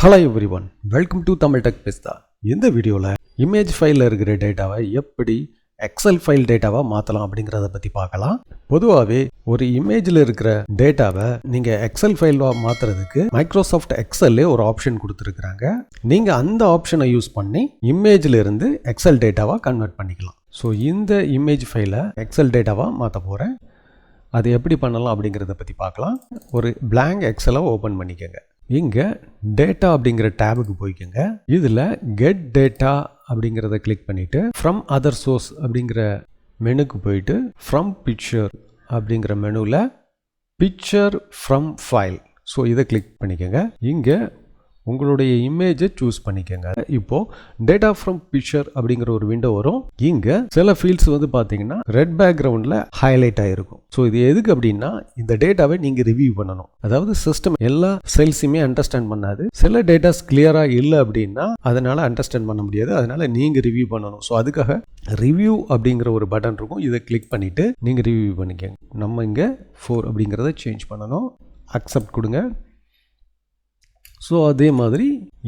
Hello everyone, welcome to Tamil Tech Pistha. இந்த வீடியோல image ஃபைல்ல இருக்கிற டேட்டாவை எப்படி எக்ஸல் ஃபைல் டேட்டாவா மாத்தலாம் அப்படிங்கறத பத்தி பார்க்கலாம். பொதுவாகவே ஒரு இமேஜ்ல இருக்கிற டேட்டாவை நீங்க எக்ஸல் ஃபைலா மாத்துறதுக்கு மைக்ரோசாஃப்ட் எக்ஸல்லே ஒரு ஆப்ஷன் கொடுத்துருக்காங்க. நீங்க அந்த ஆப்ஷனை யூஸ் பண்ணி இமேஜ்ல இருந்து எக்ஸல் டேட்டாவா கன்வெர்ட் பண்ணிக்கலாம். ஸோ இந்த இமேஜ் ஃபைலை எக்ஸல் டேட்டாவா மாற்ற போறேன். அது எப்படி பண்ணலாம் அப்படிங்கிறத பற்றி பார்க்கலாம். ஒரு பிளாங்க் எக்ஸலை ஓப்பன் பண்ணிக்கோங்க. இங்கே டேட்டா அப்படிங்கிற டேபுக்கு போய்க்கோங்க. இதில் கெட் டேட்டா அப்படிங்கிறத கிளிக் பண்ணிவிட்டு ஃப்ரம் அதர் சோர்ஸ் அப்படிங்கிற மெனுக்கு போயிட்டு ஃப்ரம் பிக்சர் அப்படிங்கிற மெனுவில் பிக்சர் ஃப்ரம் ஃபைல், ஸோ இதை கிளிக் பண்ணிக்கோங்க. இங்கே உங்களுடைய இமேஜை சூஸ் பண்ணிக்கோங்க. இப்போது டேட்டா ஃப்ரம் பிக்சர் அப்படிங்கிற ஒரு விண்டோ வரும். இங்கே சில ஃபீல்ட்ஸ் வந்து பார்த்தீங்கன்னா ரெட் பேக்ரவுண்டில் ஹைலைட் ஆகிருக்கும். ஸோ இது எதுக்கு அப்படின்னா இந்த டேட்டாவை நீங்கள் ரிவ்யூ பண்ணணும். அதாவது சிஸ்டம் எல்லா செல்ஸுமே அண்டர்ஸ்டாண்ட் பண்ணாது. சில டேட்டாஸ் கிளியராக இல்லை அப்படின்னா அதனால் அண்டர்ஸ்டாண்ட் பண்ண முடியாது. அதனால் நீங்கள் ரிவ்யூ பண்ணணும். ஸோ அதுக்காக ரிவ்யூ அப்படிங்கிற ஒரு பட்டன் இருக்கும். இதை கிளிக் பண்ணிவிட்டு நீங்கள் ரிவ்யூ பண்ணிக்கோங்க. நம்ம இங்கே 4 அப்படிங்கிறத சேஞ்ச் பண்ணணும். அக்செப்ட் கொடுங்க. ஸோ அதே மாதிரி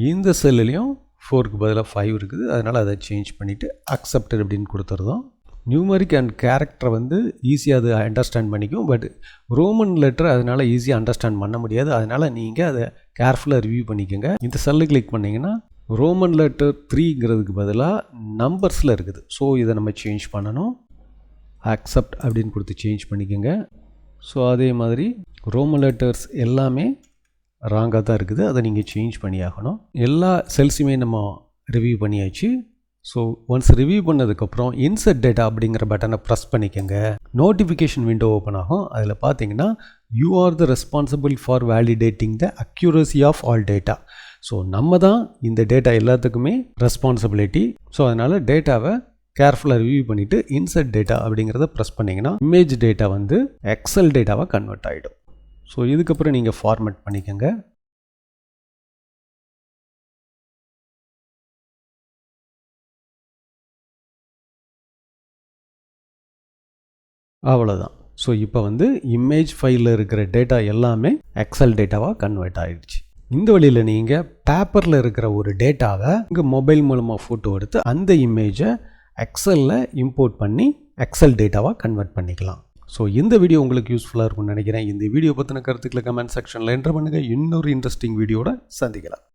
இந்த செல்லுலேயும் 4க்கு பதிலாக 5 இருக்குது. அதனால் அதை சேஞ்ச் பண்ணிவிட்டு அக்செப்டட் அப்படின்னு கொடுத்துருந்தோம். நியூமரிக் அண்ட் கேரக்டரை வந்து ஈஸியாக அதை அண்டர்ஸ்டாண்ட் பண்ணிக்கும். பட் ரோமன் லெட்டர் அதனால் ஈஸியாக அண்டர்ஸ்டாண்ட் பண்ண முடியாது. அதனால் நீங்கள் அதை கேர்ஃபுல்லாக ரிவ்யூ பண்ணிக்கோங்க. இந்த செல்லு கிளிக் பண்ணிங்கன்னா ரோமன் லெட்டர் 3ங்கிறதுக்கு பதிலாக நம்பர்ஸில் இருக்குது. ஸோ இதை நம்ம சேஞ்ச் பண்ணணும். அக்செப்ட் அப்படின்னு கொடுத்து சேஞ்ச் பண்ணிக்கோங்க. ஸோ அதே மாதிரி ரோமன் லெட்டர்ஸ் எல்லாமே ராங்காக தான் இருக்குது. அதை நீங்கள் சேஞ்ச் பண்ணி ஆகணும். எல்லா செல்ஸுமே நம்ம ரிவ்யூ பண்ணியாச்சு. ஸோ ஒன்ஸ் ரிவ்யூ பண்ணதுக்கப்புறம் இன்சர்ட் டேட்டா அப்படிங்கிற பட்டனை ப்ரெஸ் பண்ணிக்கோங்க. நோட்டிஃபிகேஷன் விண்டோ ஓப்பன் ஆகும். அதில் பார்த்தீங்கன்னா you are the responsible for validating the accuracy of all data. So நம்ம தான் இந்த டேட்டா எல்லாத்துக்குமே ரெஸ்பான்சிபிலிட்டி. ஸோ அதனால் டேட்டாவை கேர்ஃபுல்லாக ரிவ்யூ பண்ணிவிட்டு இன்சர்ட் டேட்டா அப்படிங்கிறத ப்ரெஸ் பண்ணிங்கன்னா இமேஜ் டேட்டா வந்து எக்ஸல் டேட்டாவாக கன்வெர்ட் ஆகிடும். ஸோ இதுக்கப்புறம் நீங்கள் ஃபார்மேட் பண்ணிக்கோங்க. அவ்வளோதான். ஸோ இப்போ வந்து இமேஜ் ஃபைலில் இருக்கிற டேட்டா எல்லாமே எக்ஸல் டேட்டாவாக கன்வெர்ட் ஆகிடுச்சு. இந்த வழியில் நீங்கள் பேப்பரில் இருக்கிற ஒரு டேட்டாவை உங்கள் மொபைல் மூலமாக ஃபோட்டோ எடுத்து அந்த இமேஜை எக்ஸலில் இம்போர்ட் பண்ணி எக்ஸல் டேட்டாவாக கன்வெர்ட் பண்ணிக்கலாம். ஸோ இந்த வீடியோ உங்களுக்கு யூஸ்ஃபுல்லாக இருக்கும்னு நினைக்கிறேன். இந்த வீடியோ பற்றின கருத்துக்களை கமெண்ட் செக்ஷனில் என்டர் பண்ணுங்கள். இன்னொரு இன்ட்ரெஸ்டிங் வீடியோட சந்திக்கலாம்.